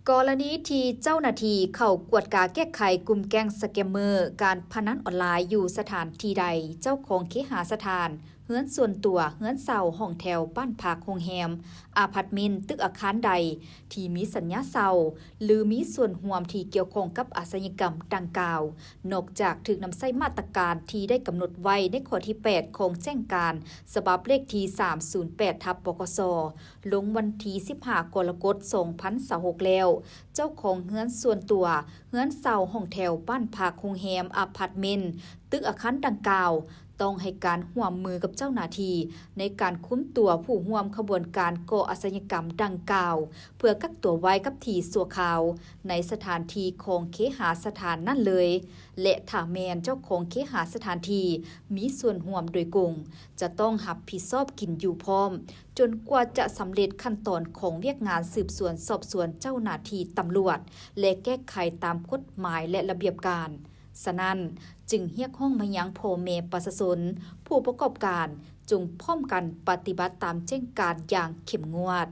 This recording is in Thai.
กรณีที่เจ้าหน้าที่เข้ากวดกาแก้ไขกลุ่มแก๊งสแกมเมอร์การพนันออนไลน์อยู่สถานที่ใดเจ้าของเคหสถานเฮือนส่วนตัวเฮือนเศร้าห้องแถวบ้านพักโรงแรมอาพาร์ตเมนต์ตึกอาคารใดที่มีสัญญาเศร้าหรือมีส่วนร่วมที่เกี่ยวข้องกับอาชญากรรมดังกล่าวนอกจากถูกนำใช้มาตรการที่ได้กำหนดไว้ในข้อที่8ของแจ้งการฉบับเลขที่308/ปกสลงวันที่15กรกฎาคม2026แล้วเจ้าของเฮือนส่วนตัวเฮือนเศร้าห้องแถวบ้านพักโรงแรมอาพาร์ตเมนต์ตึกอาคารดังกล่าวต้องให้การร่วมมือกับเจ้าหน้าที่ในการคุ้มตัวผู้ร่วมขบวนการก่ออาชญากรรมดังกล่าวเพื่อกักตัวไว้กับที่สัวขาวในสถานที่ของเคหสถานนั่นเลยและถ้าแมนเจ้าของเคหสถานที่มีส่วนร่วมโดยกงจะต้องรับผิดชอบกินอยู่พร้อมจนกว่าจะสำเร็จขั้นตอนของเวียกงานสืบสวนสอบสวนเจ้าหน้าที่ตำรวจและแก้ไขตามกฎหมายและระเบียบการฉะนั้นจึงเรียกร้องมายังพ่อแม่ประชาชนผู้ประกอบการจงพร้อมกันปฏิบัติตามแจ้งการอย่างเข้มงวด